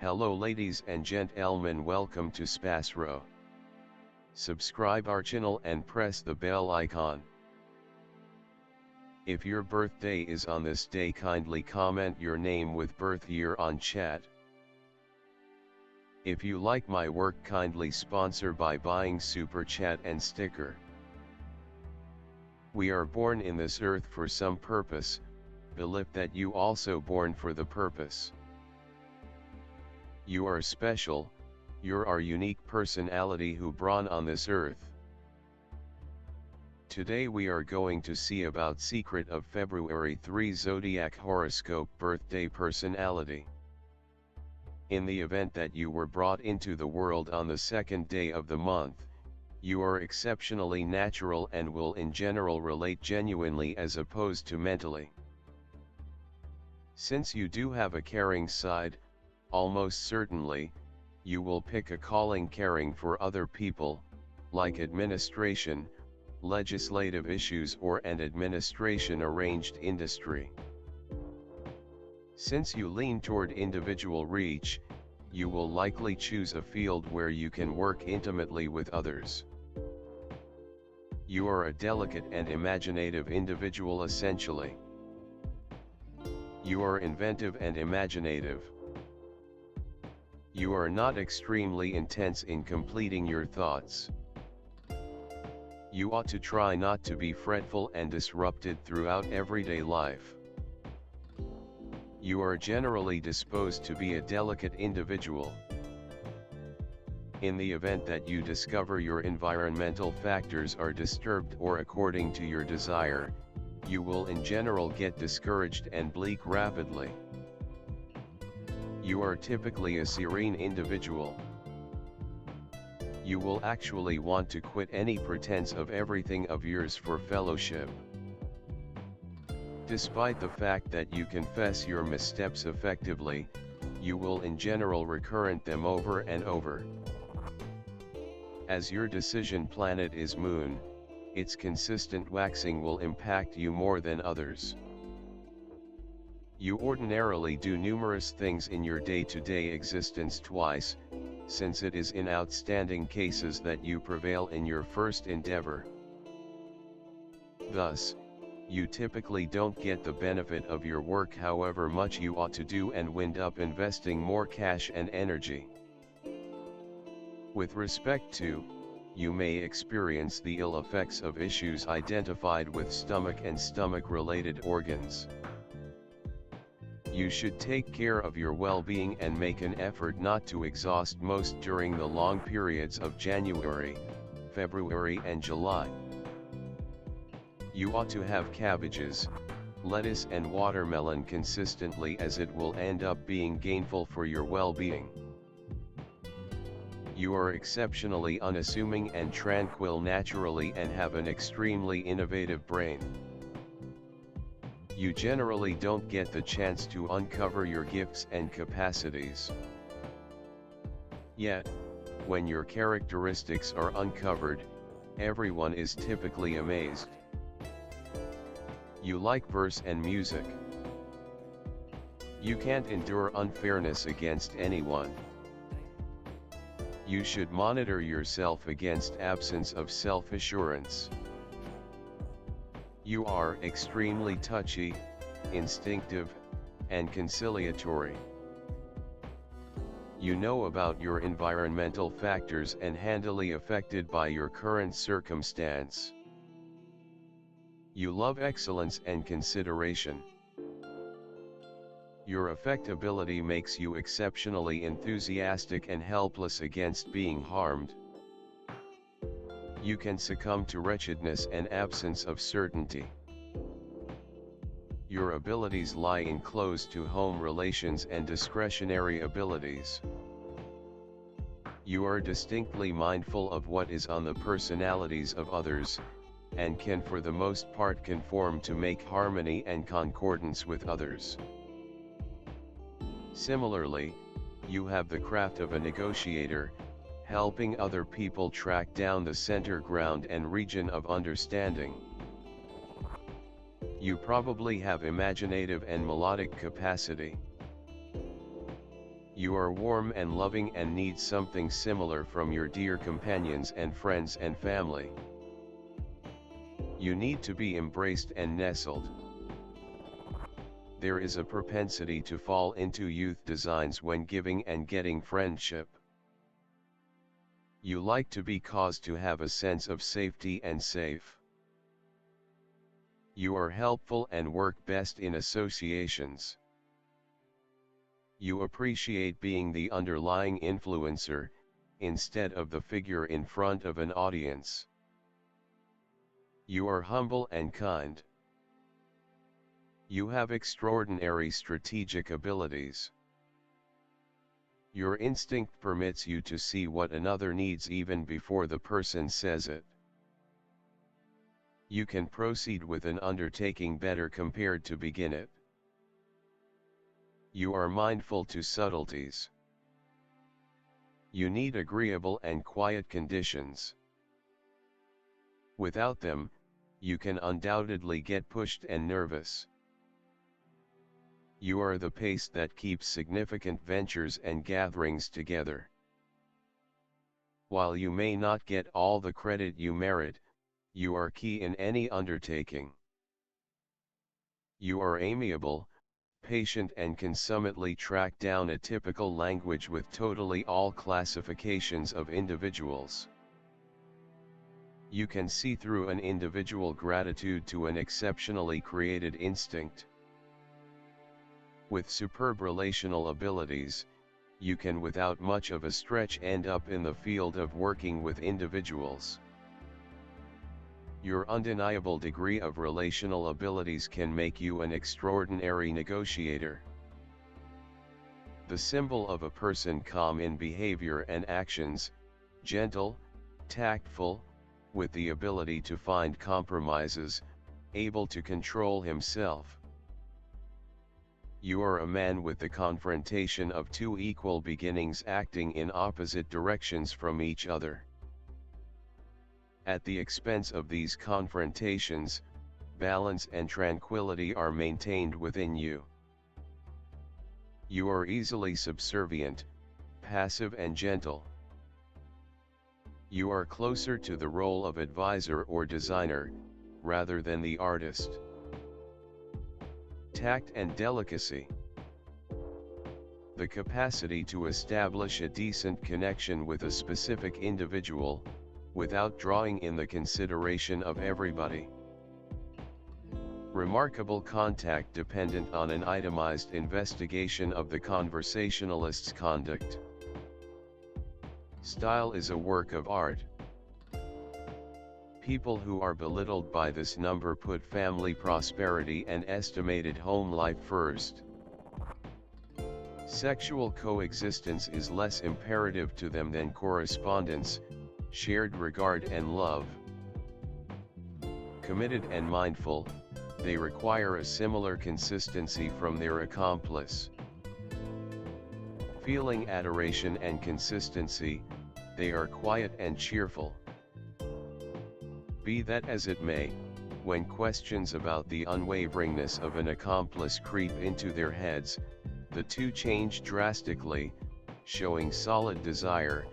Hello ladies and gentlemen, welcome to SPASRO. Subscribe our channel and press the bell icon. If your birthday is on this day, kindly comment your name with birth year on chat. If you like my work, kindly sponsor by buying super chat and sticker. We are born in this earth for some purpose, believe that you also born for the purpose. You are special, you're our unique personality who born on this earth. Today we are going to see about secret of February 3 Zodiac horoscope birthday personality. In the event that you were brought into the world on the second day of the month, you are exceptionally natural and will in general relate genuinely as opposed to mentally. Since you do have a caring side, almost certainly, you will pick a calling caring for other people, like administration, legislative issues or an administration arranged industry. Since you lean toward individual reach, you will likely choose a field where you can work intimately with others. You are a delicate and imaginative individual essentially. You are inventive and imaginative. You are not extremely intense in completing your thoughts. You ought to try not to be fretful and disrupted throughout everyday life. You are generally disposed to be a delicate individual. In the event that you discover your environmental factors are disturbed or according to your desire, you will in general get discouraged and bleak rapidly. You are typically a serene individual. You will actually want to quit any pretense of everything of yours for fellowship. Despite the fact that you confess your missteps effectively, you will in general recurrent them over and over. As your decision planet is Moon, its consistent waxing will impact you more than others. You ordinarily do numerous things in your day-to-day existence twice, since it is in outstanding cases that you prevail in your first endeavor. Thus, you typically don't get the benefit of your work however much you ought to do and wind up investing more cash and energy. With respect to, you may experience the ill effects of issues identified with stomach and stomach-related organs. You should take care of your well-being and make an effort not to exhaust most during the long periods of January, February and July. You ought to have cabbages, lettuce and watermelon consistently as it will end up being gainful for your well-being. You are exceptionally unassuming and tranquil naturally and have an extremely innovative brain. You generally don't get the chance to uncover your gifts and capacities. Yet, when your characteristics are uncovered, everyone is typically amazed. You like verse and music. You can't endure unfairness against anyone. You should monitor yourself against absence of self-assurance. You are extremely touchy, instinctive, and conciliatory. You know about your environmental factors and handily affected by your current circumstance. You love excellence and consideration. Your affectability makes you exceptionally enthusiastic and helpless against being harmed. You can succumb to wretchedness and absence of certainty. Your abilities lie in close-to-home relations and discretionary abilities. You are distinctly mindful of what is on the personalities of others, and can for the most part conform to make harmony and concordance with others. Similarly, you have the craft of a negotiator, helping other people track down the center ground and region of understanding. You probably have imaginative and melodic capacity. You are warm and loving and need something similar from your dear companions and friends and family. You need to be embraced and nestled. There is a propensity to fall into youth designs when giving and getting friendship. You like to be caused to have a sense of safety and safe. You are helpful and work best in associations. You appreciate being the underlying influencer, instead of the figure in front of an audience. You are humble and kind. You have extraordinary strategic abilities. Your instinct permits you to see what another needs even before the person says it. You can proceed with an undertaking better compared to begin it. You are mindful to subtleties. You need agreeable and quiet conditions. Without them, you can undoubtedly get pushed and nervous. You are the pace that keeps significant ventures and gatherings together. While you may not get all the credit you merit, you are key in any undertaking. You are amiable, patient and can summitely track down a typical language with totally all classifications of individuals. You can see through an individual gratitude to an exceptionally created instinct. With superb relational abilities, you can without much of a stretch end up in the field of working with individuals. Your undeniable degree of relational abilities can make you an extraordinary negotiator. The symbol of a person calm in behavior and actions, gentle, tactful, with the ability to find compromises, able to control himself. You are a man with the confrontation of two equal beginnings acting in opposite directions from each other. At the expense of these confrontations, balance and tranquility are maintained within you. You are easily subservient, passive and gentle. You are closer to the role of advisor or designer, rather than the artist. Tact and delicacy. The capacity to establish a decent connection with a specific individual, without drawing in the consideration of everybody. Remarkable contact dependent on an itemized investigation of the conversationalist's conduct. Style is a work of art. People who are belittled by this number put family prosperity and estimated home life first. Sexual coexistence is less imperative to them than correspondence, shared regard and love. Committed and mindful, they require a similar consistency from their accomplice. Feeling adoration and consistency, they are quiet and cheerful. Be that as it may, when questions about the unwaveringness of an accomplice creep into their heads, the two change drastically, showing solid desire,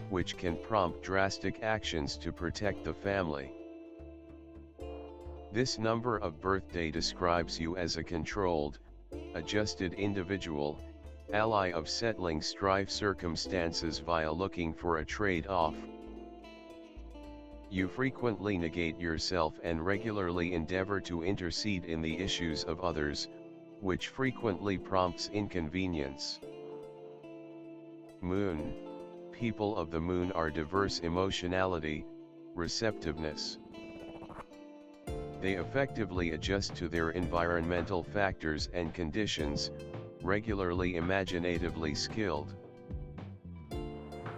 which can prompt drastic actions to protect the family. This number of birthday describes you as a controlled, adjusted individual, ally of settling strife circumstances via looking for a trade-off. You frequently negate yourself and regularly endeavor to intercede in the issues of others, which frequently prompts inconvenience. Moon. People of the moon are diverse emotionality, receptiveness. They effectively adjust to their environmental factors and conditions, regularly imaginatively skilled.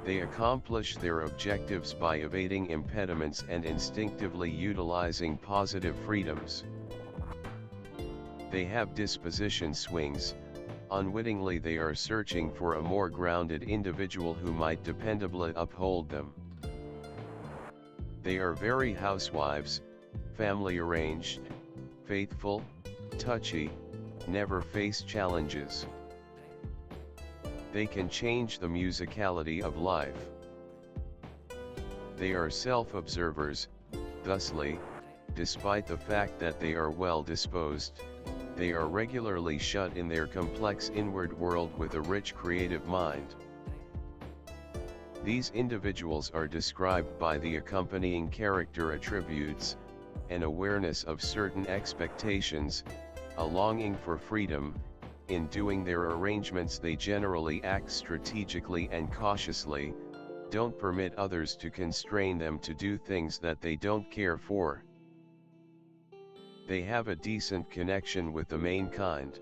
They accomplish their objectives by evading impediments and instinctively utilizing positive freedoms. They have disposition swings. Unwittingly they are searching for a more grounded individual who might dependably uphold them. They are very housewives, family arranged, faithful, touchy, never face challenges. They can change the musicality of life. They are self-observers, thusly, despite the fact that they are well-disposed, they are regularly shut in their complex inward world with a rich creative mind. These individuals are described by the accompanying character attributes: an awareness of certain expectations, a longing for freedom. In doing their arrangements they generally act strategically and cautiously, don't permit others to constrain them to do things that they don't care for. They have a decent connection with the main kind.